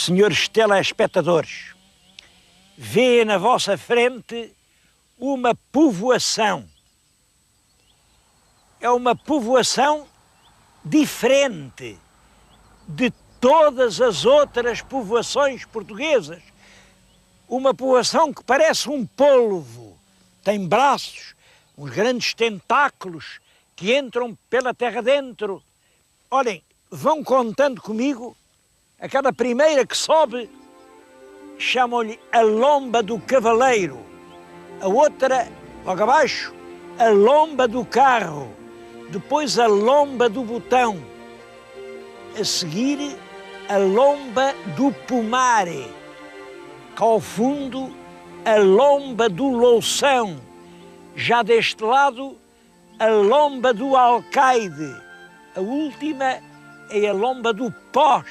senhores telespectadores, vê na vossa frente uma povoação. É uma povoação diferente de todas as outras povoações portuguesas. Uma povoação que parece um polvo, tem braços, uns grandes tentáculos que entram pela terra dentro. Olhem, vão contando comigo, aquela primeira que sobe, chamam-lhe a lomba do cavaleiro, a outra, logo abaixo, a lomba do carro, depois a lomba do botão, a seguir a lomba do pomar, cá ao fundo a lomba do loução, já deste lado a lomba do alcaide, a última é a lomba do pós.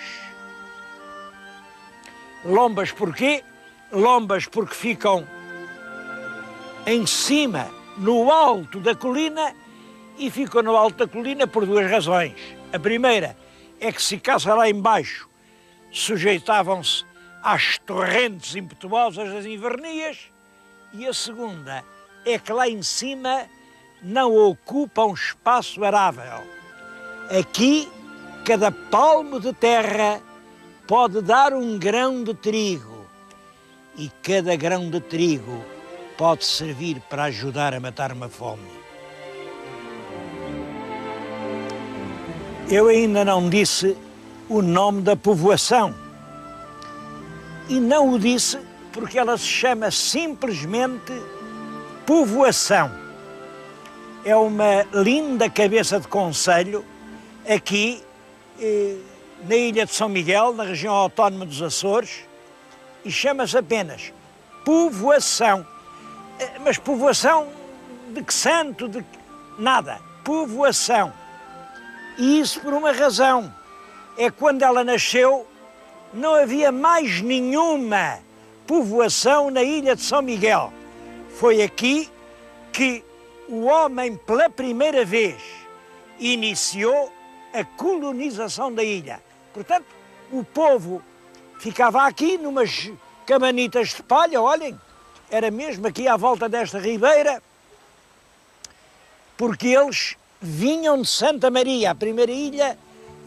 Lombas porquê? Lombas porque ficam em cima, no alto da colina, e ficam no alto da colina por duas razões. A primeira é que se ficasse lá embaixo, sujeitavam-se às torrentes impetuosas das invernias, e a segunda é que lá em cima não ocupam espaço arável. Aqui, cada palmo de terra pode dar um grão de trigo, e cada grão de trigo pode servir para ajudar a matar uma fome. Eu ainda não disse o nome da povoação, e não o disse porque ela se chama simplesmente povoação. É uma linda cabeça de concelho aqui na ilha de São Miguel, na região autónoma dos Açores, e chama-se apenas povoação. Mas povoação de que santo? De nada. Povoação. E isso por uma razão. É quando ela nasceu, não havia mais nenhuma povoação na ilha de São Miguel. Foi aqui que o homem, pela primeira vez, iniciou a colonização da ilha. Portanto, o povo ficava aqui numas cabanitas de palha, olhem, era mesmo aqui à volta desta ribeira, porque eles vinham de Santa Maria. A primeira ilha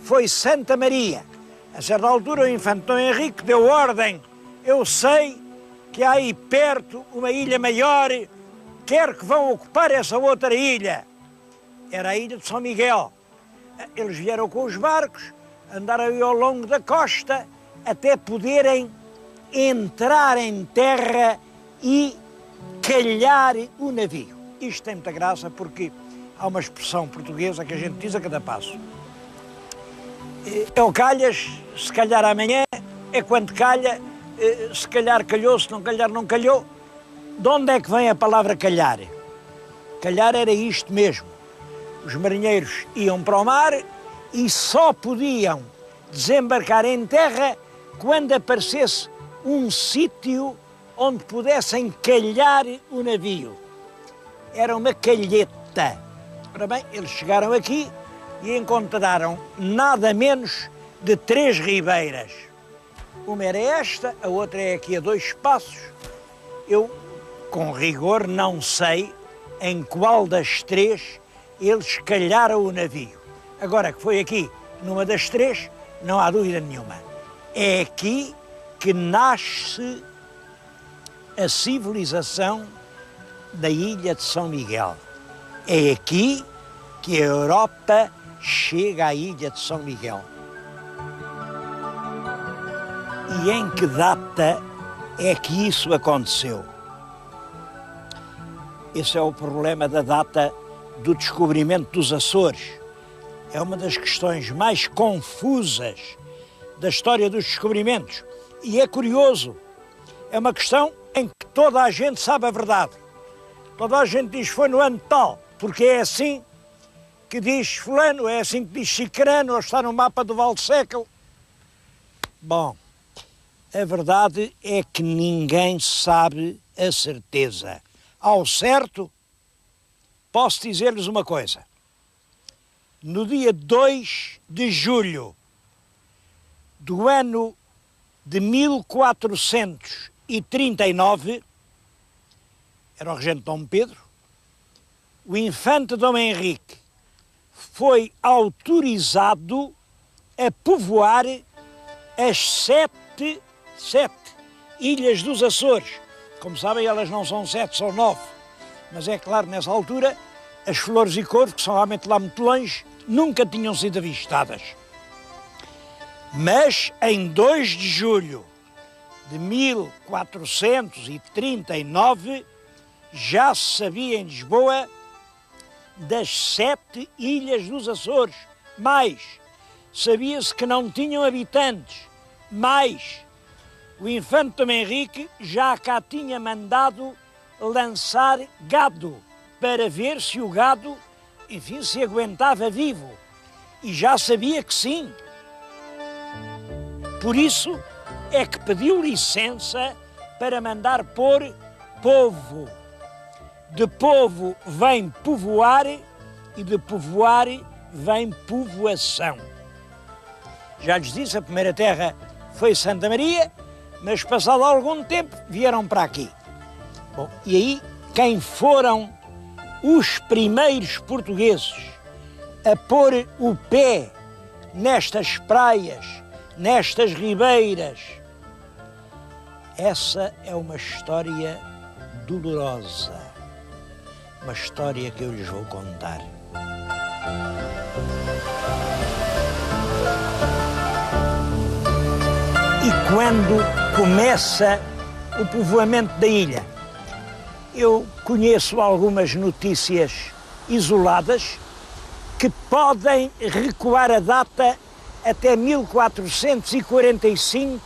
foi Santa Maria. A certa altura o infante Dom Henrique deu ordem: eu sei que há aí perto uma ilha maior, quero que vão ocupar essa outra ilha. Era a ilha de São Miguel. Eles vieram com os barcos, andaram aí ao longo da costa, até poderem entrar em terra e calhar o navio. Isto tem muita graça porque há uma expressão portuguesa que a gente diz a cada passo. É o calhas, se calhar amanhã, é quando calha, se calhar calhou, se não calhar não calhou. De onde é que vem a palavra calhar? Calhar era isto mesmo. Os marinheiros iam para o mar e só podiam desembarcar em terra quando aparecesse um sítio onde pudessem calhar o navio. Era uma calheta. Ora bem, eles chegaram aqui e encontraram nada menos de 3 ribeiras. Uma era esta, a outra é aqui a 2 passos. Eu, com rigor, não sei em qual das 3 eles calharam o navio. Agora que foi aqui, numa das 3, não há dúvida nenhuma. É aqui que nasce a civilização da ilha de São Miguel. É aqui que a Europa chega à ilha de São Miguel. E em que data é que isso aconteceu? Esse é o problema da data do descobrimento dos Açores. É uma das questões mais confusas da história dos descobrimentos. E é curioso, é uma questão em que toda a gente sabe a verdade. Toda a gente diz foi no ano tal, porque é assim que diz fulano, é assim que diz cicrano, ou está no mapa do Valsequel. Bom, a verdade é que ninguém sabe a certeza. Ao certo, posso dizer-lhes uma coisa. No dia 2 de julho do ano de 1439, era o regente Dom Pedro, o infante Dom Henrique foi autorizado a povoar as sete ilhas dos Açores. Como sabem, elas não são 7, são 9. Mas é claro, nessa altura, as Flores e Corvo, que são realmente lá muito longe, nunca tinham sido avistadas. Mas em 2 de julho de 1439, já se sabia em Lisboa das 7 ilhas dos Açores. Mais, sabia-se que não tinham habitantes. Mais, o infante Dom Henrique já cá tinha mandado lançar gado para ver se o gado, enfim, se aguentava vivo. E já sabia que sim. Por isso é que pediu licença para mandar pôr povo. De povo vem povoar e de povoar vem povoação. Já lhes disse, a primeira terra foi Santa Maria, mas passado algum tempo vieram para aqui. Bom, e aí quem foram os primeiros portugueses a pôr o pé nestas praias, nestas ribeiras? Essa é uma história dolorosa, uma história que eu lhes vou contar. E quando começa o povoamento da ilha? Eu conheço algumas notícias isoladas que podem recuar a data até 1445,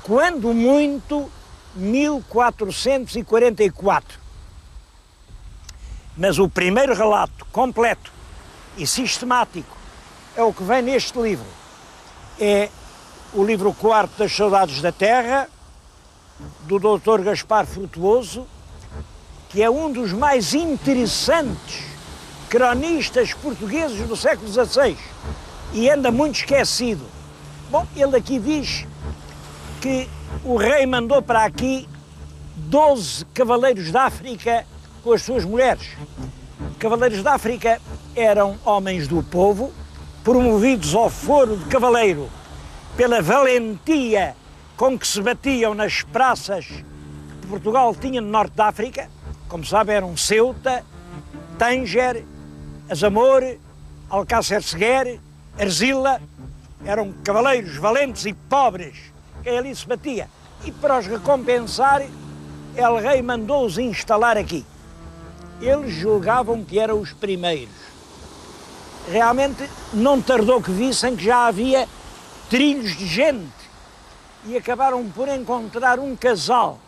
quando muito 1444. Mas o primeiro relato completo e sistemático é o que vem neste livro. É o livro 4 das Saudades da Terra, do Dr. Gaspar Frutuoso, que é um dos mais interessantes cronistas portugueses do século XVI e anda muito esquecido. Bom, ele aqui diz que o rei mandou para aqui 12 cavaleiros da África com as suas mulheres. Cavaleiros da África eram homens do povo, promovidos ao foro de cavaleiro pela valentia com que se batiam nas praças que Portugal tinha no norte da África. Como sabe, eram Ceuta, Tânger, Azamor, Alcácer Seguer, Arzila. Eram cavaleiros valentes e pobres que ali se batia. E para os recompensar, El Rei mandou-os instalar aqui. Eles julgavam que eram os primeiros. Realmente não tardou que vissem que já havia trilhos de gente e acabaram por encontrar um casal.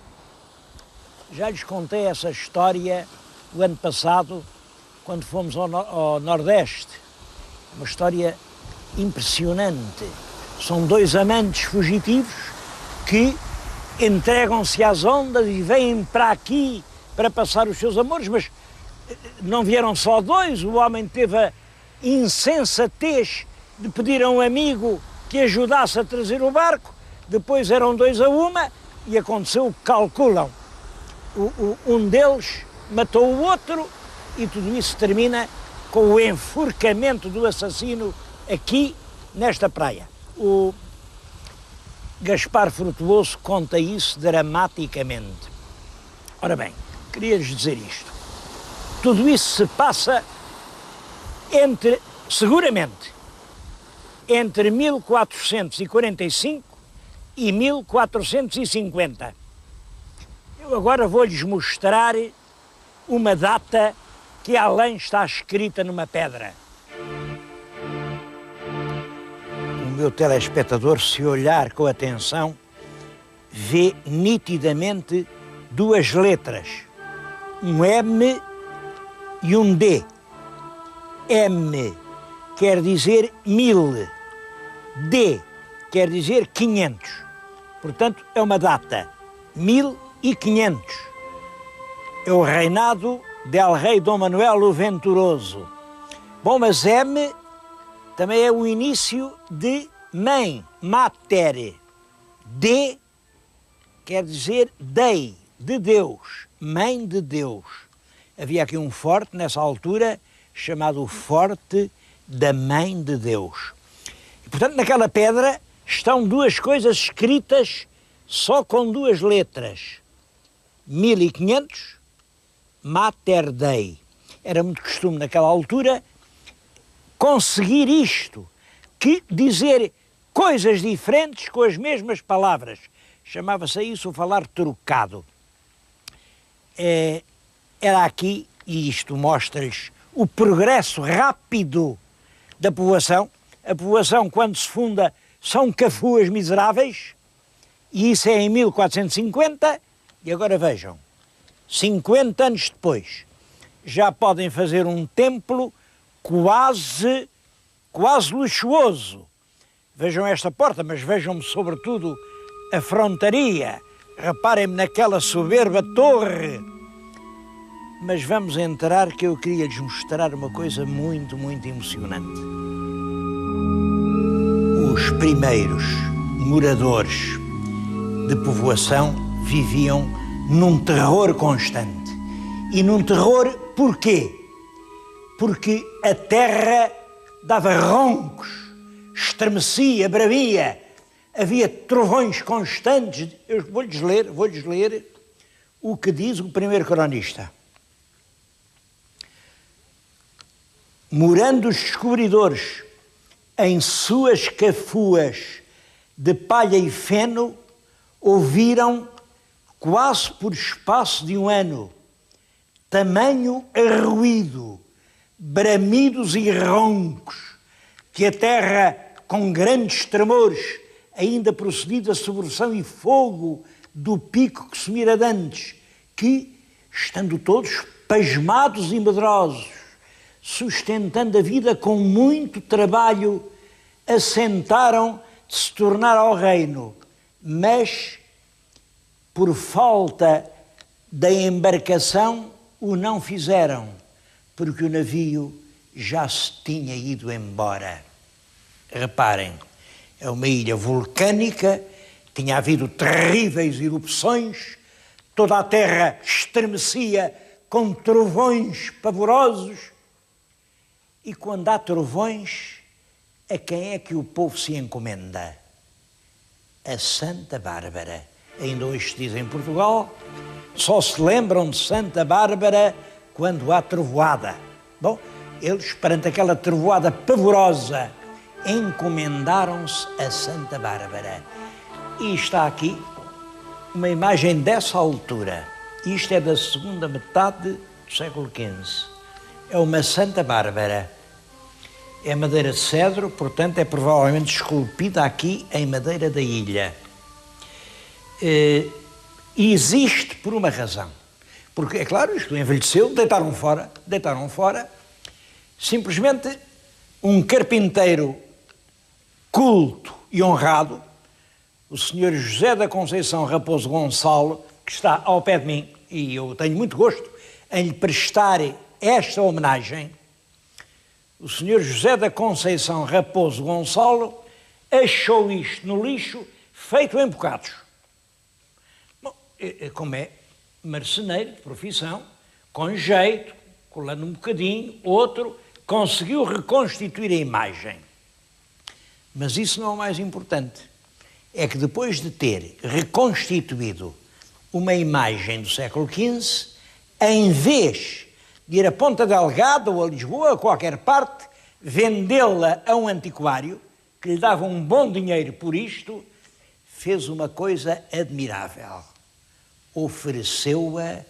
Já lhes contei essa história o ano passado, quando fomos ao Nordeste. Uma história impressionante. São 2 amantes fugitivos que entregam-se às ondas e vêm para aqui para passar os seus amores, mas não vieram só 2, o homem teve a insensatez de pedir a um amigo que ajudasse a trazer o barco, depois eram 2 a 1 e aconteceu o que calculam. Um deles matou o outro e tudo isso termina com o enforcamento do assassino aqui nesta praia. O Gaspar Frutuoso conta isso dramaticamente. Ora bem, queria-lhes dizer isto. Tudo isso se passa seguramente, entre 1445 e 1450. Eu agora vou-lhes mostrar uma data que além está escrita numa pedra. O meu telespectador, se olhar com atenção, vê nitidamente 2 letras, um M e um D. M quer dizer 1000, D quer dizer 500. Portanto, é uma data, 1500. É o reinado del rei Dom Manuel o Venturoso. Bom, mas M também é o início de mãe, mater, De quer dizer dei, de Deus, mãe de Deus. Havia aqui um forte, nessa altura, chamado Forte da Mãe de Deus. E, portanto, naquela pedra estão duas coisas escritas só com duas letras. 1500, Mater Dei. Era muito costume naquela altura conseguir isto, que dizer coisas diferentes com as mesmas palavras. Chamava-se isso o falar trocado. Era aqui, e isto mostra-lhes o progresso rápido da povoação. A povoação, quando se funda, são cafuas miseráveis, e isso é em 1450, e agora vejam, 50 anos depois, já podem fazer um templo quase luxuoso. Vejam esta porta, mas vejam-me sobretudo a frontaria. Reparem-me naquela soberba torre. Mas vamos entrar, que eu queria lhes mostrar uma coisa muito, muito emocionante. Os primeiros moradores de povoação viviam num terror constante. E num terror, porquê? Porque a terra dava roncos, estremecia, bravia, havia trovões constantes. Eu vou-lhes ler o que diz o primeiro cronista. Morando os descobridores em suas cafuas de palha e feno, ouviram, quase por espaço de um ano, tamanho arruído, bramidos e roncos, que a terra, com grandes tremores, ainda procedida a sobreção e fogo do pico que se mira dantes, que, estando todos pasmados e medrosos, sustentando a vida com muito trabalho, assentaram de se tornar ao reino, mas, por falta da embarcação, o não fizeram, porque o navio já se tinha ido embora. Reparem, é uma ilha vulcânica, tinha havido terríveis erupções, toda a terra estremecia com trovões pavorosos, e quando há trovões, a quem é que o povo se encomenda? A Santa Bárbara. Ainda hoje se diz em Portugal, só se lembram de Santa Bárbara quando há trovoada. Bom, eles, perante aquela trovoada pavorosa, encomendaram-se a Santa Bárbara. E está aqui uma imagem dessa altura. Isto é da segunda metade do século XV. É uma Santa Bárbara. É madeira de cedro, portanto é provavelmente esculpida aqui em madeira da ilha. E existe por uma razão. Porque, é claro, isto envelheceu, deitaram fora. Simplesmente um carpinteiro culto e honrado, o senhor José da Conceição Raposo Gonçalo, que está ao pé de mim, e eu tenho muito gosto em lhe prestar esta homenagem. O senhor José da Conceição Raposo Gonçalo achou isto no lixo, feito em bocados. Bom, como é marceneiro de profissão, com jeito, colando um bocadinho, outro, conseguiu reconstituir a imagem. Mas isso não é o mais importante. É que depois de ter reconstituído uma imagem do século XV, em vez de ir a Ponta Delgada ou a Lisboa, a qualquer parte, vendê-la a um antiquário, que lhe dava um bom dinheiro por isto, fez uma coisa admirável. Ofereceu-a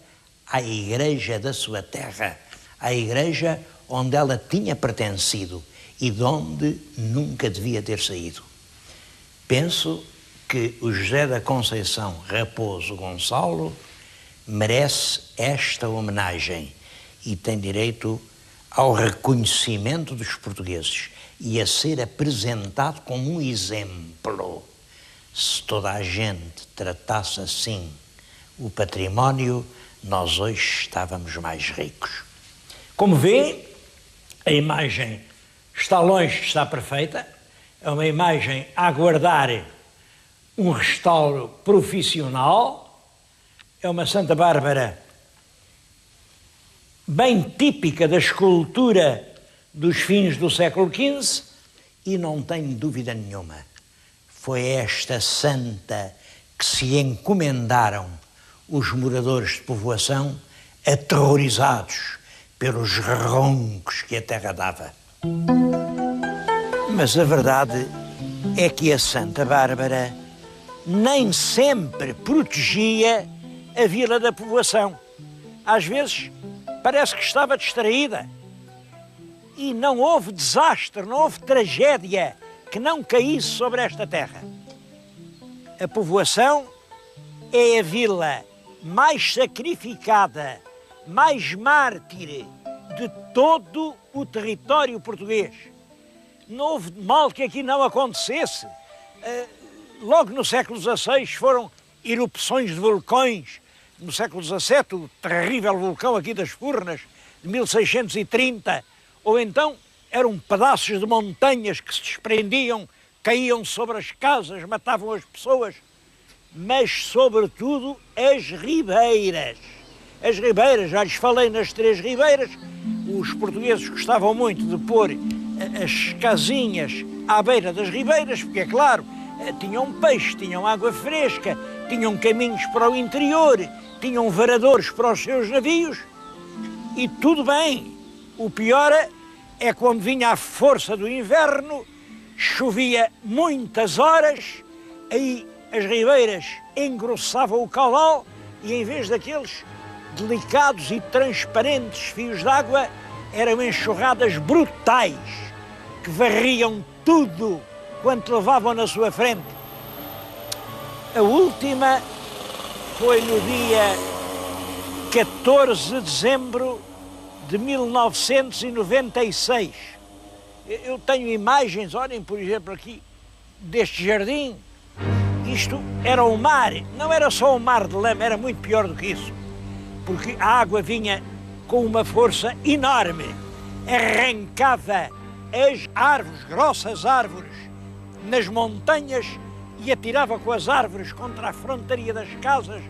à igreja da sua terra, à igreja onde ela tinha pertencido e de onde nunca devia ter saído. Penso que o José da Conceição Raposo Gonçalo merece esta homenagem e tem direito ao reconhecimento dos portugueses e a ser apresentado como um exemplo. Se toda a gente tratasse assim o património, nós hoje estávamos mais ricos. Como vê, a imagem está longe de estar perfeita, é uma imagem a aguardar um restauro profissional, é uma Santa Bárbara bem típica da escultura dos fins do século XV e não tenho dúvida nenhuma, foi esta santa que se encomendaram os moradores de povoação aterrorizados pelos roncos que a terra dava. Mas a verdade é que a Santa Bárbara nem sempre protegia a vila da povoação. Às vezes parece que estava distraída. E não houve desastre, não houve tragédia que não caísse sobre esta terra. A povoação é a vila mais sacrificada, mais mártire de todo o território português. Não houve mal que aqui não acontecesse. Logo no século XVI foram erupções de vulcões. No século XVII, o terrível vulcão aqui das Furnas, de 1630. Ou então eram pedaços de montanhas que se desprendiam, caíam sobre as casas, matavam as pessoas. Mas, sobretudo, as ribeiras. As ribeiras, já lhes falei nas 3 ribeiras, os portugueses gostavam muito de pôr as casinhas à beira das ribeiras, porque, é claro, tinham peixe, tinham água fresca, tinham caminhos para o interior, tinham varadores para os seus navios, e tudo bem. O pior é quando vinha a força do inverno, chovia muitas horas, aí as ribeiras engrossavam o caudal e, em vez daqueles delicados e transparentes fios d'água, eram enxurradas brutais que varriam tudo quanto levavam na sua frente. A última foi no dia 14 de dezembro de 1996. Eu tenho imagens, olhem, por exemplo, aqui, deste jardim. Isto era o mar, não era só um mar de lama, era muito pior do que isso, porque a água vinha com uma força enorme, arrancava as árvores, grossas árvores, nas montanhas e atirava com as árvores contra a frontaria das casas,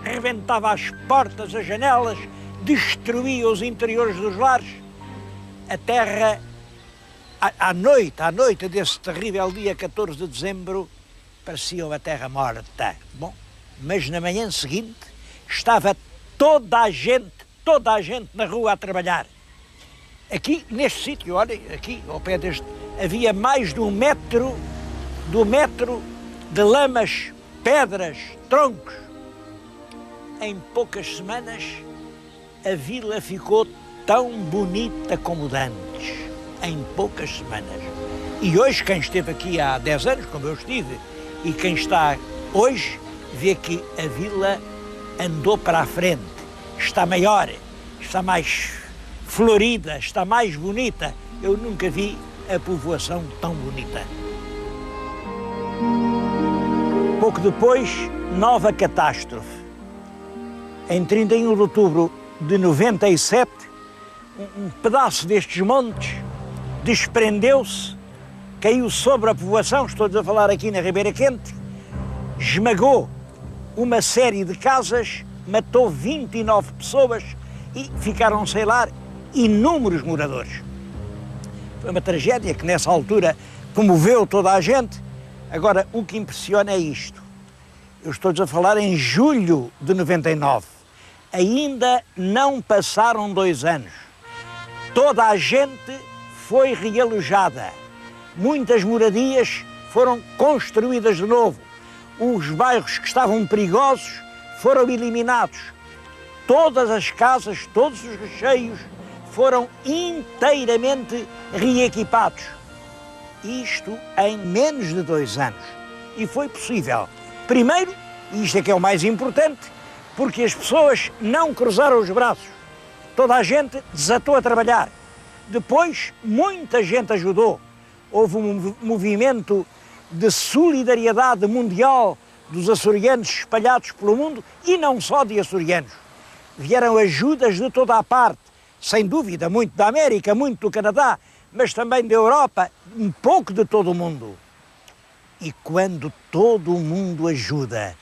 rebentava as portas, as janelas, destruía os interiores dos lares. A terra, à noite desse terrível dia 14 de dezembro, parecia uma terra morta. Bom, mas na manhã seguinte estava toda a gente na rua a trabalhar. Aqui, neste sítio, olhem, aqui ao pé deste, havia mais de um metro de lamas, pedras, troncos. Em poucas semanas, a vila ficou tão bonita como de antes. Em poucas semanas. E hoje, quem esteve aqui há 10 anos, como eu estive, e quem está hoje, vê que a vila andou para a frente. Está maior, está mais florida, está mais bonita. Eu nunca vi a povoação tão bonita. Pouco depois, nova catástrofe. Em 31 de outubro de 97, um pedaço destes montes desprendeu-se, caiu sobre a povoação, estou a falar aqui na Ribeira Quente, esmagou uma série de casas, matou 29 pessoas e ficaram sem lar inúmeros moradores. Foi uma tragédia que nessa altura comoveu toda a gente. Agora, o que impressiona é isto. Eu estou a falar em julho de 99. Ainda não passaram 2 anos. Toda a gente foi realojada. Muitas moradias foram construídas de novo. Os bairros que estavam perigosos foram eliminados. Todas as casas, todos os recheios foram inteiramente reequipados. Isto em menos de 2 anos. E foi possível. Primeiro, e isto é que é o mais importante, porque as pessoas não cruzaram os braços. Toda a gente desatou a trabalhar. Depois, muita gente ajudou. Houve um movimento de solidariedade mundial dos açorianos espalhados pelo mundo, e não só de açorianos. Vieram ajudas de toda a parte, sem dúvida, muito da América, muito do Canadá, mas também da Europa, um pouco de todo o mundo. E quando todo o mundo ajuda,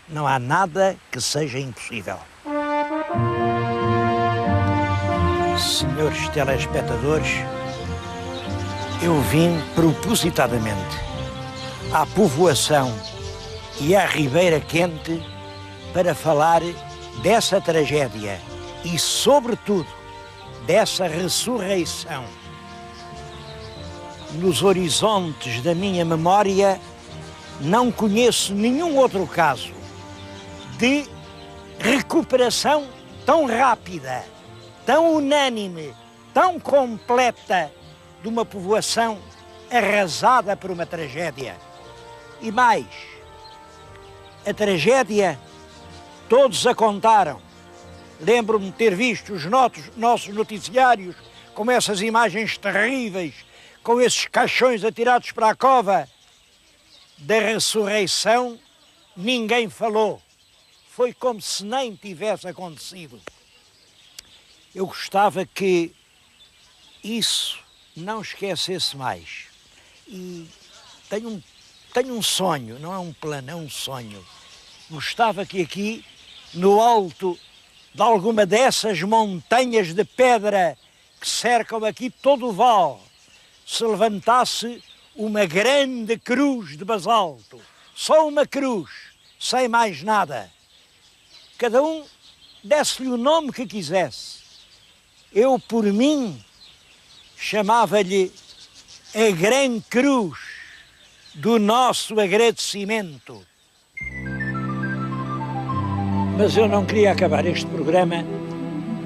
não há nada que seja impossível. Senhores telespectadores, eu vim propositadamente à povoação e à Ribeira Quente para falar dessa tragédia e, sobretudo, dessa ressurreição. Nos horizontes da minha memória, não conheço nenhum outro caso de recuperação tão rápida, tão unânime, tão completa de uma povoação arrasada por uma tragédia. E mais, a tragédia todos a contaram. Lembro-me de ter visto os nossos noticiários com essas imagens terríveis, com esses caixões atirados para a cova. Da ressurreição ninguém falou. Foi como se nem tivesse acontecido. Eu gostava que isso não esquecesse mais. E tenho um sonho, não é um plano, é um sonho. Gostava que aqui, no alto de alguma dessas montanhas de pedra que cercam aqui todo o vale, se levantasse uma grande cruz de basalto. Só uma cruz, sem mais nada. Cada um desse-lhe o nome que quisesse. Eu, por mim, chamava-lhe a Grande Cruz do nosso agradecimento. Mas eu não queria acabar este programa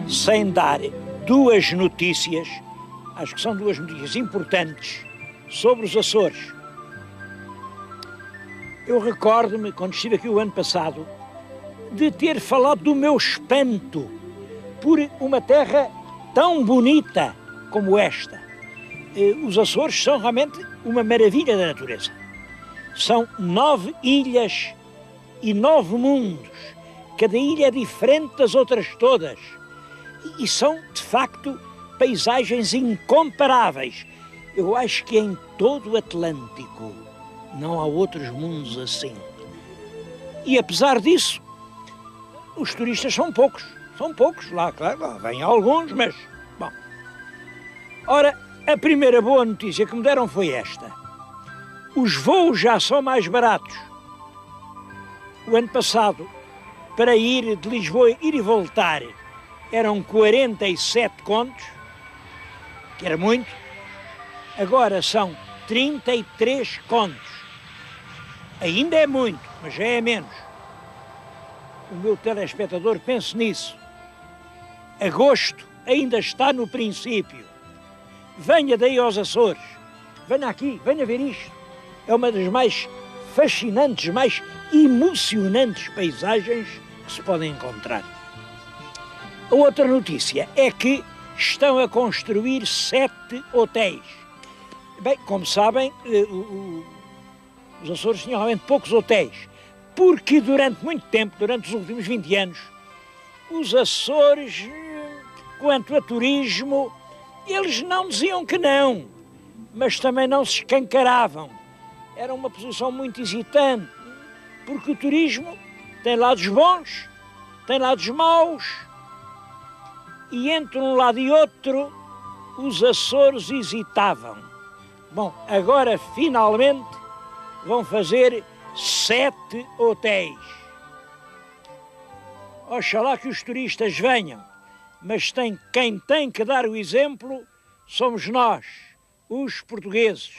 sem dar duas notícias, acho que são duas notícias importantes, sobre os Açores. Eu recordo-me, quando estive aqui o ano passado, de ter falado do meu espanto por uma terra tão bonita como esta. Os Açores são realmente uma maravilha da natureza. São 9 ilhas e 9 mundos. Cada ilha é diferente das outras todas. E são, de facto, paisagens incomparáveis. Eu acho que em todo o Atlântico não há outros mundos assim. E apesar disso, os turistas são poucos. São poucos, lá, claro, lá vêm alguns, mas, bom. Ora, a primeira boa notícia que me deram foi esta. Os voos já são mais baratos. O ano passado, para ir de Lisboa, ir e voltar, eram 47 contos, que era muito. Agora são 33 contos. Ainda é muito, mas já é menos. O meu telespectador pense nisso. Agosto ainda está no princípio. Venha daí aos Açores. Venha aqui, venha ver isto. É uma das mais fascinantes, mais emocionantes paisagens que se podem encontrar. A outra notícia é que estão a construir 7 hotéis. Bem, como sabem, os Açores tinham realmente poucos hotéis, porque durante muito tempo, durante os últimos 20 anos, os Açores, quanto a turismo, eles não diziam que não, mas também não se escancaravam. Era uma posição muito hesitante, porque o turismo tem lados bons, tem lados maus, e entre um lado e outro, os Açores hesitavam. Bom, agora finalmente vão fazer 7 hotéis. Oxalá que os turistas venham, mas quem tem que dar o exemplo somos nós, os portugueses.